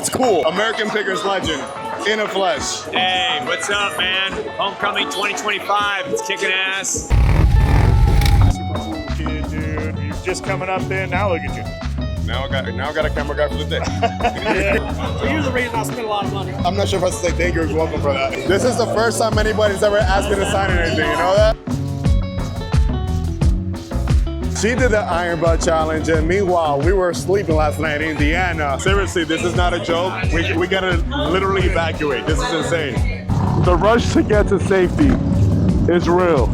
That's cool. American Pickers legend in a flesh. Hey, what's up, man? Homecoming 2025. It's kicking ass. Super cool kid, dude. You're just coming up in. Now look at you. Now I got a camera guy for the day. You're the reason I spent a lot of money. I'm not sure if I should say thank you or welcome for that. This is the first time anybody's ever asked me to sign anything, you know that? She did the Iron Butt Challenge, and meanwhile, we were sleeping last night in Indiana. Seriously, this is not a joke. We gotta literally evacuate. This is insane. The rush to get to safety is real.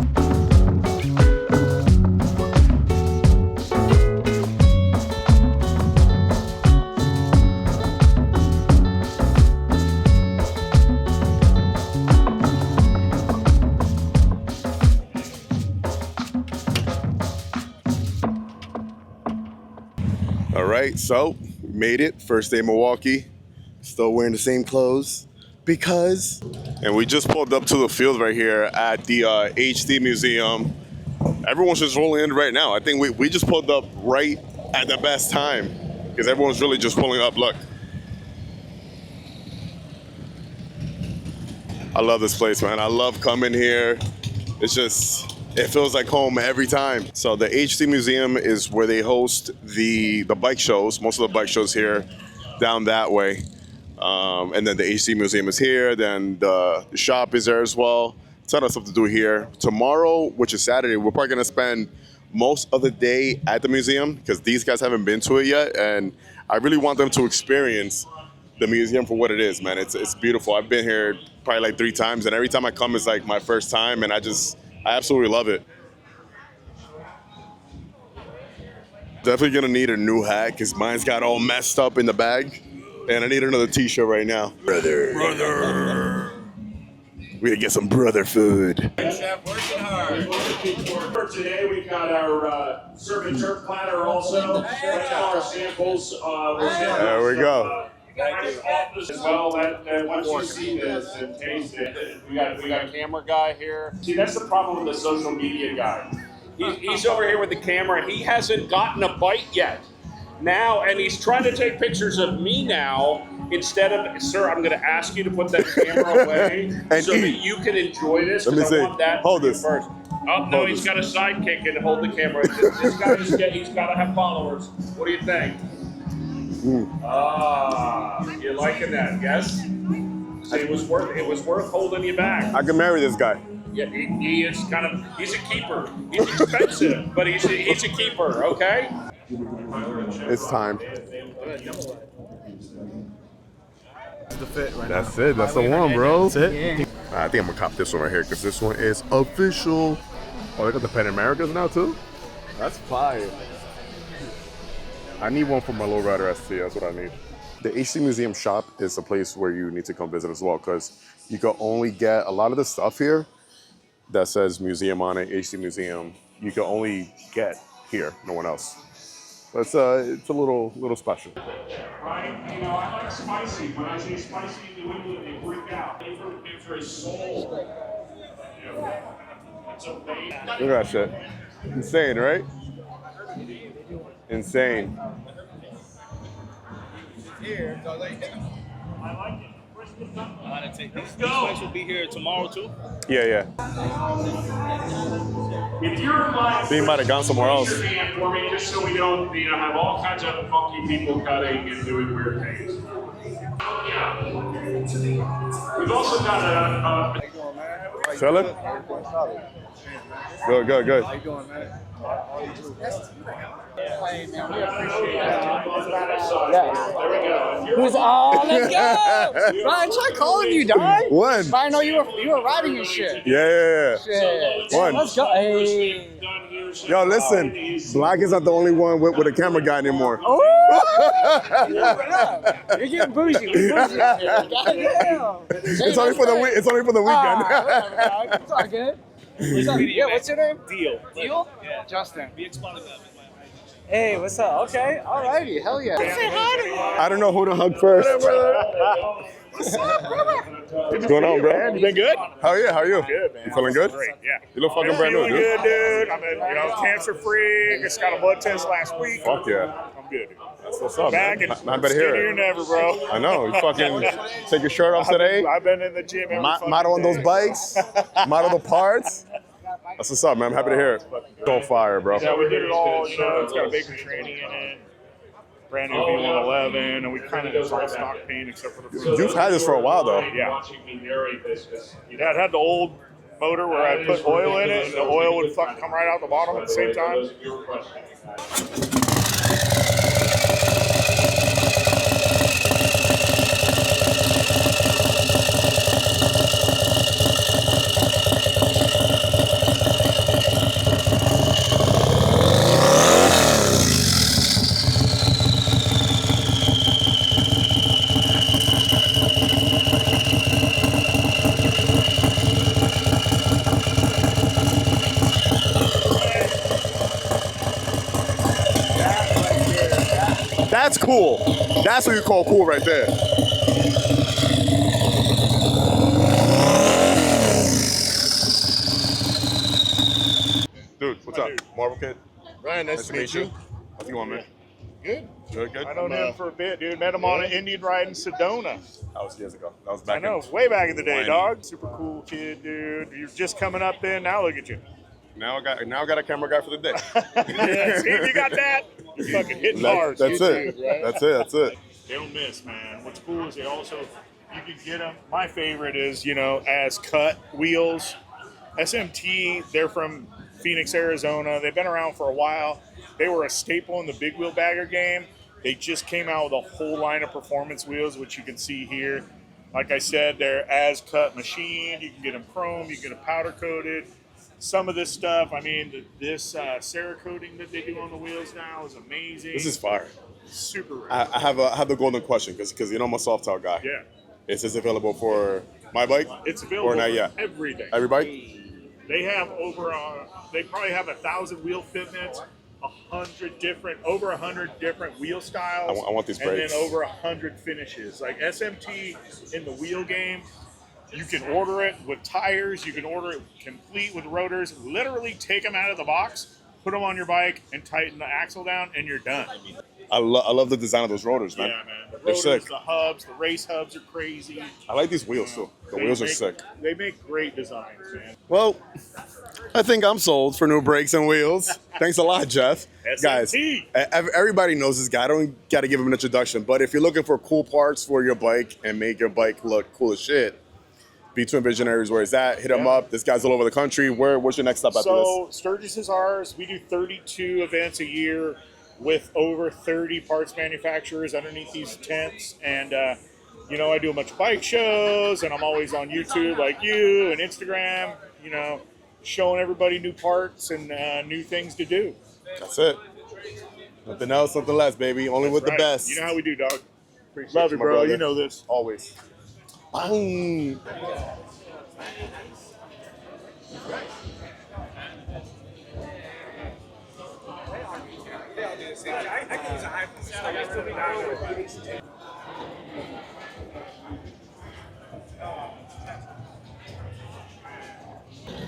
All right, so we made it. First day in Milwaukee. Still wearing the same clothes because. And we just pulled up to the field right here at the HD Museum. Everyone's just rolling in right now. I think we just pulled up right at the best time because everyone's really just pulling up. Look. I love this place, man. I love coming here. It's just, it feels like home every time. So the HD Museum is where they host the bike shows. Most of the bike shows here down that way. And then the HD Museum is here. Then the shop is there as well. A ton of stuff to do here. Tomorrow, which is Saturday, we're probably gonna spend most of the day at the museum because these guys haven't been to it yet. And I really want them to experience the museum for what it is, man. It's beautiful. I've been here probably like 3 times, and every time I come, it's like my first time, and I absolutely love it. Definitely gonna need a new hat because mine's got all messed up in the bag, and I need another t-shirt right now. Brother. We gotta get some brother food. Chef working hard. For today, we got our serve and jerk platter also. Our samples. There we go. Office as well. That once you see this and taste it, we got a camera guy here. See, that's the problem with the social media guy. He's over here with the camera, and he hasn't gotten a bite yet. Now, and he's trying to take pictures of me now instead of, sir, I'm going to ask you to put that camera away so that you can enjoy this. Let me see. I want that Hold this first. Oh, no, he's got a sidekick and hold the camera. This guy, he's got to have followers. What do you think? You're liking that, yes? So it was worth holding you back. I can marry this guy. Yeah, he is he's a keeper. He's expensive, but he's a keeper, okay? It's time. The fit right That's it. That's the one, bro. That's it. Yeah. I think I'm gonna cop this one right here because this one is official. Oh, they got the Pan Americas now too? That's fire. I need one for my lowrider ST. That's what I need. The HD Museum shop is a place where you need to come visit as well because you can only get a lot of the stuff here that says museum on it, HD Museum. You can only get here, no one else. So it's a little special. Right? You know, I like spicy. When I say spicy in New England, they freak out. It's very soul. It's a bait. Look at that shit. Insane, right? Insane. Here, so like, I like it. These guys will be here tomorrow too. Yeah. If you're in line, He might have gone somewhere else. raise your hand for me, just so we don't, have all kinds of funky people cutting and doing weird things. Yeah. We've also got a Chilling? Good. How you doing, man? Who's Let's go! Ryan, try calling you, dog. One. I know you were riding your shit. Yeah. Shit. One. Let's go. Hey. Yo, listen. Black is not the only one with a camera guy anymore. Oh! You're getting bougie. Goddamn. It's only for the week. It's only for the weekend. It's all good. Yeah, what's your name? Deal. Deal? Yeah. Justin. Be exploded. Hey, what's up? Okay, alrighty, hell yeah. Say hi to you. I don't know who to hug first. What's up, brother? What's going on, bro? You been good? How are you? How are you? Good, man. You feeling good? Great, yeah. You look fucking brand new, Feeling dude. good, dude. I'm cancer free. Just got a blood test last week. Fuck yeah. I'm good. That's what's up, Back man. and I better hear skinnier it. than ever, bro. I know. You fucking take your shirt off today. I've been in the gym every fucking Model on day. those bikes. Model the parts. That's what's up, man. I'm happy to hear it. So fire, bro. Yeah, we did it all. You know, it's got a bacon training in it. Brand new V111, and we kind of just all stock paint except for the front. You've had this for a while, though. Yeah. That had the old motor where I put oil in it, and the oil would fucking come right out the bottom at the same time. That's cool. That's what you call cool right there. Dude, what's up? Marvel Kid? Ryan, nice to meet you. How's it going, man? Good. Good, good. I known him for a bit, dude. Met him on an Indian ride in Sedona. That was years ago. That was I back know, in. way back in the day, When? dog. Super cool kid, dude. You're just coming up then. Now look at you. Now I got a camera guy for the day. Yeah, see if you got that. You're fucking hitting bars. That's it. YouTube, right? That's it. That's it. They don't miss, man. What's cool is they also, you can get them. My favorite is, you know, as cut wheels. SMT, they're from Phoenix, Arizona. They've been around for a while. They were a staple in the big wheel bagger game. They just came out with a whole line of performance wheels, which you can see here. Like I said, they're as cut machined. You can get them chrome, you can get them powder coated. Some of this stuff, I mean, this Cerakoting that they do on the wheels now is amazing. This is fire. super rare. I have the golden question because you know I'm a softail guy. Yeah, Is this available for my bike? it's available Or not for yet? everything. Every bike? They have they probably have 1,000 wheel fitments, over 100 different wheel styles. I want these and brakes. then over 100 finishes. Like SMT in the wheel game, you can order it with tires. You can order it complete with rotors. Literally take them out of the box, put them on your bike, and tighten the axle down, and you're done. I love the design of those rotors, man. Yeah, man. The They're rotors, sick. the hubs, the race hubs are crazy. I like these wheels too. The wheels are sick. They make great designs, man. Well, I think I'm sold for new brakes and wheels. Thanks a lot, Jeff. Guys, SMT. everybody knows this guy. I don't got to give him an introduction. But if you're looking for cool parts for your bike and make your bike look cool as shit, Between Visionaries, where it's at. Hit him up. This guy's all over the country. What's your next stop after So Sturgis is ours. We do 32 events a year with over 30 parts manufacturers underneath these tents. And, you know, I do a bunch of bike shows, and I'm always on YouTube like you and Instagram, you know, showing everybody new parts and new things to do. this? That's it. Nothing else, nothing less, baby. Only with Right. the best. You know how we do, dog. Appreciate Love you, my bro. brother. You know this. Always. Boom.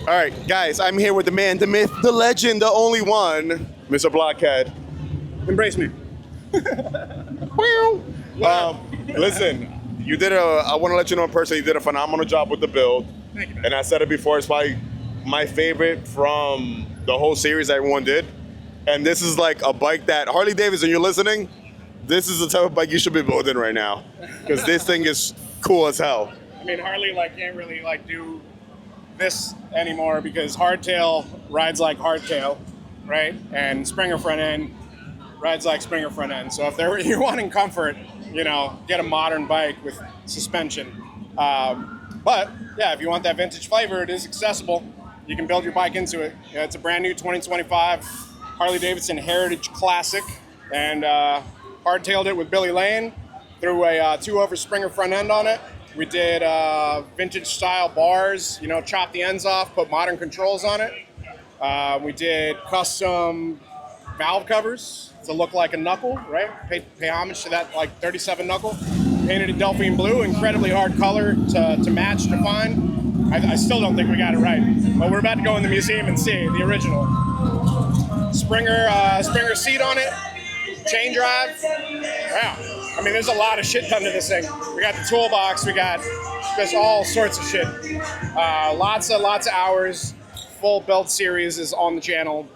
All right, guys, I'm here with the man, the myth, the legend, the only one, Mr. Blockhead. Embrace me. Listen, you did I want to let you know in person, you did a phenomenal job with the build. Thank you, man. And I said it before, it's probably my favorite from the whole series that everyone did. And this is like a bike that, Harley Davidson, you're listening? This is the type of bike you should be building right now. Because this thing is cool as hell. I mean, Harley can't really do this anymore because hardtail rides like hardtail, right? And Springer front end rides like Springer front end. So if you're wanting comfort, you know, get a modern bike with suspension. But yeah, if you want that vintage flavor, it is accessible. You can build your bike into it. Yeah, it's a brand new 2025 Harley Davidson Heritage Classic, and hardtailed it with Billy Lane. Threw a 2-over Springer front end on it. We did vintage style bars, you know, chopped the ends off, put modern controls on it. We did custom valve covers to look like a knuckle, right? Pay homage to that 37 knuckle. Painted it Delphine blue, incredibly hard color to match, to find. I still don't think we got it right, but we're about to go in the museum and see the original. Springer seat on it. chain drive. Wow. I mean, there's a lot of shit done to this thing. We got the toolbox. We got just all sorts of shit. Lots of hours. Full build series is on the channel.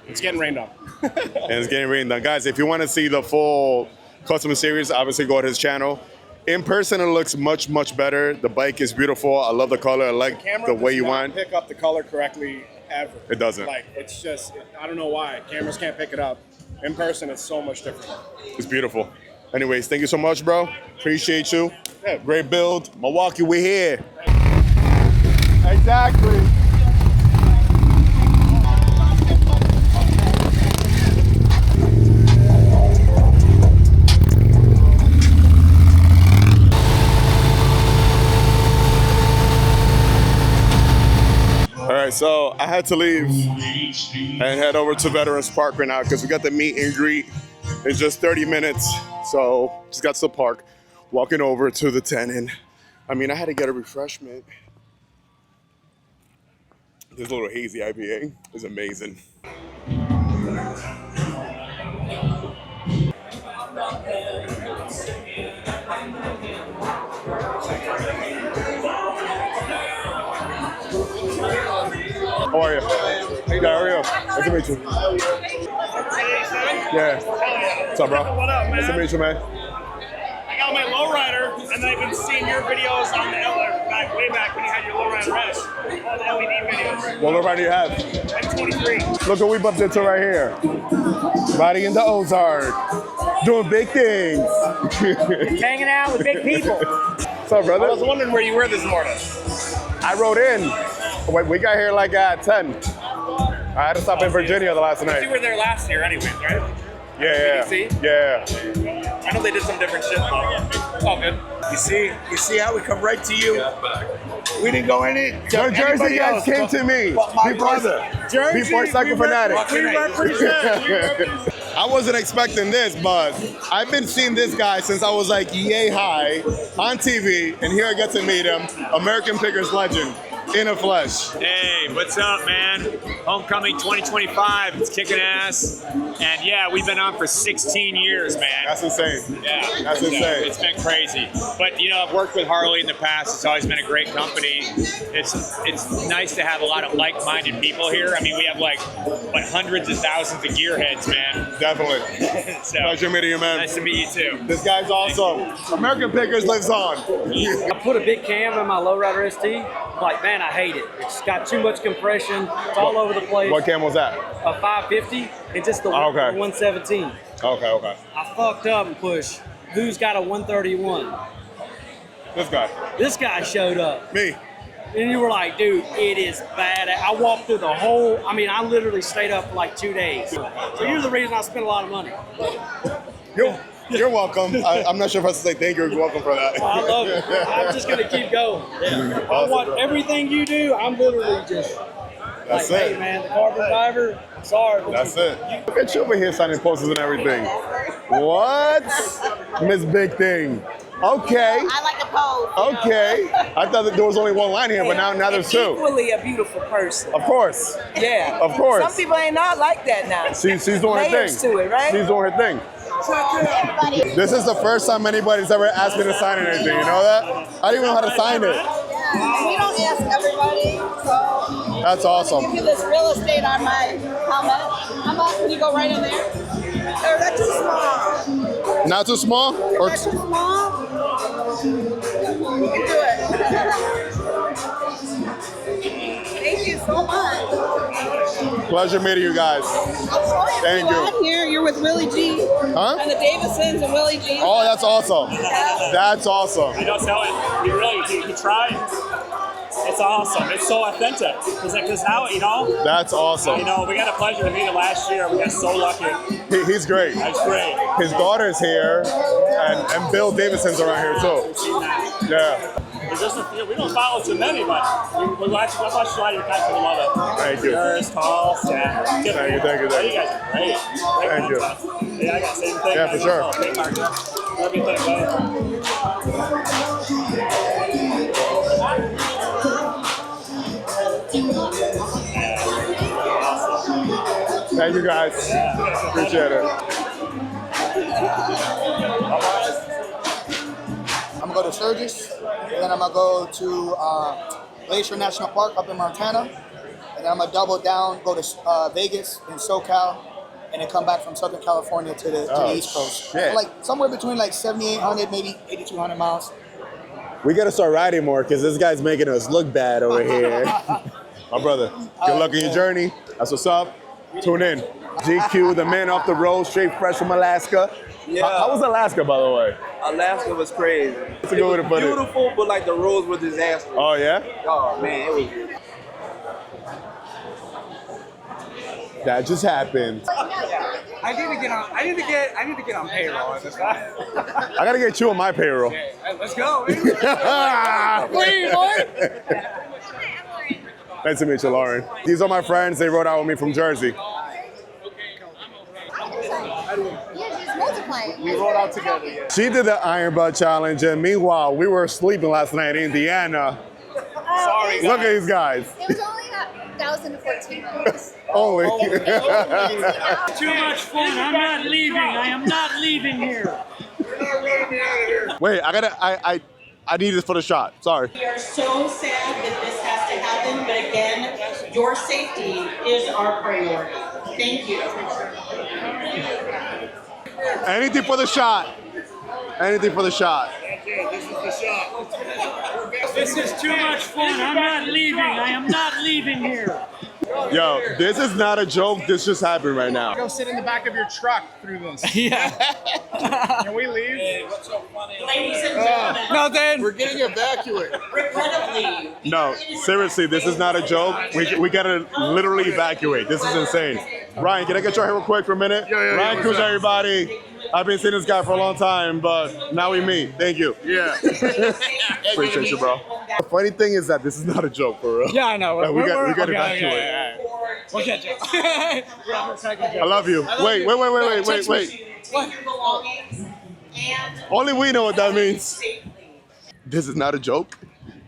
It's getting rained on. And it's getting rained on. Guys, if you want to see the full custom series, obviously go to his channel. In person, it looks much, much better. The bike is beautiful. I love the color. I like the way you want. Pick up the color correctly ever. It doesn't. Like, it's just, I don't know why. Cameras can't pick it up. In person, it's so much different. It's beautiful. Anyways, thank you so much, bro. Appreciate you. Yeah, great build. Milwaukee, we're here. Exactly. All right, so I had to leave and head over to Veterans Park right now because we got the meet and greet in just 30 minutes. So just got to the park, walking over to the tent, and I mean, I had to get a refreshment. This little hazy IPA is amazing. How are you? Good, how are you? Nice to meet you. Yeah. What's up, bro? What up, man? Nice to meet you, man. I got my lowrider, and then I've been seeing your videos on the way back when you had your lowrider rest. All the LED videos. What lowrider do you have? I'm 23. Look what we bumped into right here. Riding into Ozark. Doing big things. Hanging out with big people. What's up, brother? I was wondering where you were this morning. I rode in. Wait, we got here like at 10. I had to stop in Virginia the last night. You were there last year anyways, right? Yeah. BBC? Yeah. I know they did some different shit, but it's all good. You see how we come right to you? We didn't go in it. No, Jersey guys came to me. My brother. Before Cycle Fanatic. We represent. I wasn't expecting this, but I've been seeing this guy since I was like yay high on TV, and here I get to meet him, American Pickers legend, in a flesh. Hey, what's up, man? Homecoming 2025, it's kicking ass. And yeah, we've been on for 16 years, man. That's insane. Yeah, That's insane. It's been crazy. But you know, I've worked with Harley in the past. It's always been a great company. It's nice to have a lot of like-minded people here. I mean, we have like hundreds of thousands of gearheads, man. Definitely. So, Pleasure meeting you, man. nice to meet you too. This guy's awesome. American Pickers lives on. I put a big cam in my lowrider ST. Like, man, I hate it. It's got too much compression. It's all over the place. What cam was that? A 550 and just the Oh, okay. 117. Okay. I fucked up and pushed. Who's got a 131? This guy. This guy showed up. Me. And you were like, dude, it is bad. I walked through the whole, I mean, I literally stayed up for like 2 days. So you're the reason I spent a lot of money. You're welcome. I'm not sure if I should say thank you. You're welcome for that. I love it. I'm just going to keep going. I want everything you do. I'm literally just That's like, it. hey, man, the carbon fiber, sorry. But That's it. Look at you over here signing posters and everything. What? Miss Big Thing. Okay. I like the pose. Okay. I thought that there was only one line here, but now there's two. Equally a beautiful person. Of course. Yeah. Of course. Some people ain't not like that now. She's doing her thing. Layers to it, right? She's doing her thing. This is the first time anybody's ever asked me to sign anything. You know that? I didn't even know how to sign it. Yeah. We don't ask everybody, so That's awesome. give you this real estate on my helmet. How about when you go right in there? Or that's too small. Not too small? Or That's too small. You can do it. Thank you so much. pleasure meeting you guys. Thank you. On here, you're with Willie G. Huh? And the Davidsons and Willie G. Oh, that's awesome. That's awesome. You don't tell it. You really, you try. It's awesome. It's so authentic. Because now, you know, That's awesome. we got a pleasure to meet him last year. We got so lucky. He's great. That's great. His daughter's here, and Bill Davidson's around here too. Yeah. There's just we don't follow too many, but we watch a lot of your guys. We love it. Thank you. Yours, tall, yeah. Thank you. You guys are great. Thank you. Yeah, I got the same thing. Yeah, for sure. Great partner. Everything, buddy. Thank you guys. Appreciate it. to Sturgis, and then I'm gonna go to Glacier National Park up in Montana, and then I'm gonna double down, go to Vegas and SoCal, and then come back from Southern California to the East Coast. Shit. Like somewhere between like 7,800, maybe 8,200 miles. We gotta start riding more because this guy's making us look bad over here. My brother, good luck on your journey. That's what's up. Tune in. GQ, the man off the road, straight fresh from Alaska. Yeah. How was Alaska, by the way? Alaska was crazy. That's a good way to put it. Beautiful, but like the roads were disastrous. Oh, yeah? Oh man, it was. That just happened. I need to get on payroll at this time. I gotta get you on my payroll. Let's go. Nice to meet you, Lauren. These are my friends. They rode out with me from Jersey. We rode out together, yeah. She did the Iron Butt Challenge, and meanwhile, we were sleeping last night in Indiana. Sorry, Look at these guys. It was only 1,014 minutes. Only. Too much fun. I'm not leaving. I am not leaving here. Wait, I need this for the shot. Sorry. We are so sad that this has to happen, but again, your safety is our priority. Thank you. Anything for the shot. Anything for the shot. This is the shot. This is too much fun. I'm not leaving. I am not leaving here. Yo, this is not a joke. This just happened right now. Go sit in the back of your truck through this. Yeah. Can we leave? Ladies and gentlemen, Nothing. We're getting evacuated. regrettably, No, seriously, this is not a joke. We gotta literally evacuate. This is insane. Ryan, can I get your hair real quick for a minute? Yeah, Ryan Cruz, what's up? everybody. I've been seeing this guy for a long time, but now we meet. Thank you. Yeah. Appreciate you, bro. The funny thing is that this is not a joke, for real. Yeah, I know. Like, we got to okay, evacuate. okay. We'll catch you. I love you. Wait. take your belongings and Only we know what that means. safely. This is not a joke.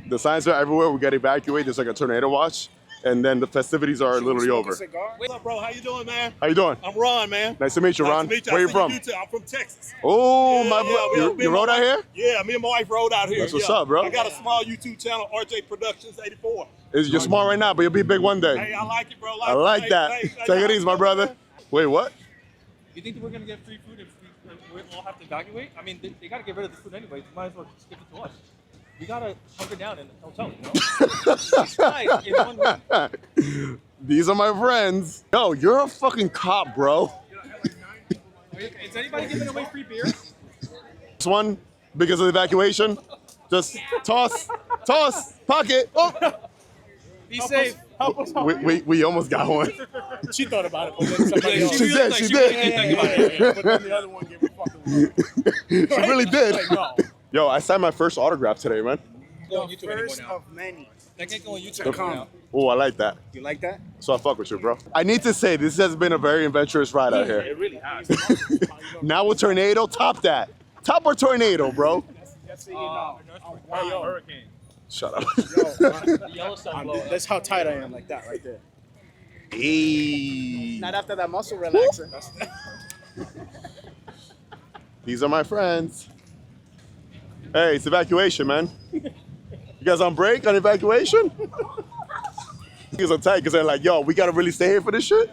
The signs are everywhere. We got to evacuate. There's like a tornado watch. And then the festivities are literally over. What's up, bro? How you doing, man? How you doing? I'm Ron, man. Nice to meet you, Ron. Nice to meet you. Where I you see from? YouTube. I'm from Texas. Oh, Yeah, my yeah, bro. me You and my rode out wife- here? Yeah, me and my wife rode out here. That's what's yeah. up, bro. I got a small YouTube channel, RJ Productions 84. You're small right now, but you'll be big one day. Hey, I like it, bro. I like that. Take it easy, my brother. Wait, what? You think that we're gonna get free food if we all have to evacuate? I mean, they gotta get rid of the food anyway. Might as well just give it to us. We gotta hunker down in the hotel, you know? 6 guys in one room. These are my friends. Yo, you're a fucking cop, bro. Is anybody giving away free beer? This one, because of the evacuation, just toss, pocket. Oh. Be safe. We almost got one. She thought about it, but then somebody else. She did. But then the other one gave me fucking She really did. Like, no. Yo, I signed my first autograph today, man. Go on YouTube First anymore of many. now. That can't go on YouTube now. Oh, I like that. You like that? So I fuck with you, bro. I need to say, this has been a very adventurous ride out here. It really has. Now with tornado, top that. Top or tornado, bro. Hurricane. Shut up. The Yellowstone blow. That's how tight I am, like that, right there. Hey. Not after that muscle relaxer. These are my friends. Hey, it's evacuation, man. You guys on break on evacuation? You guys are tight because they're like, yo, we gotta really stay here for this shit?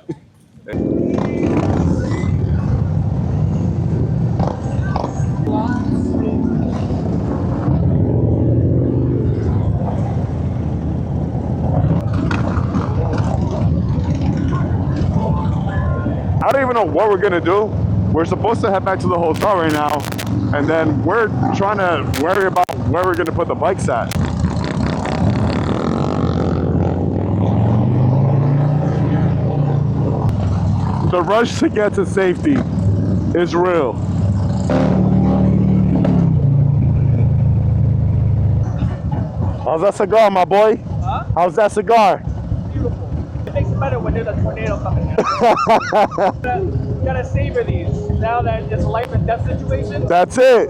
I don't even know what we're gonna do. We're supposed to head back to the hotel right now, and then we're trying to worry about where we're gonna put the bikes at. The rush to get to safety is real. How's that cigar, my boy? Huh? How's that cigar? Beautiful. It makes it better when there's a tornado coming in. You gotta savor these. Now that it's a life and death situation. That's it.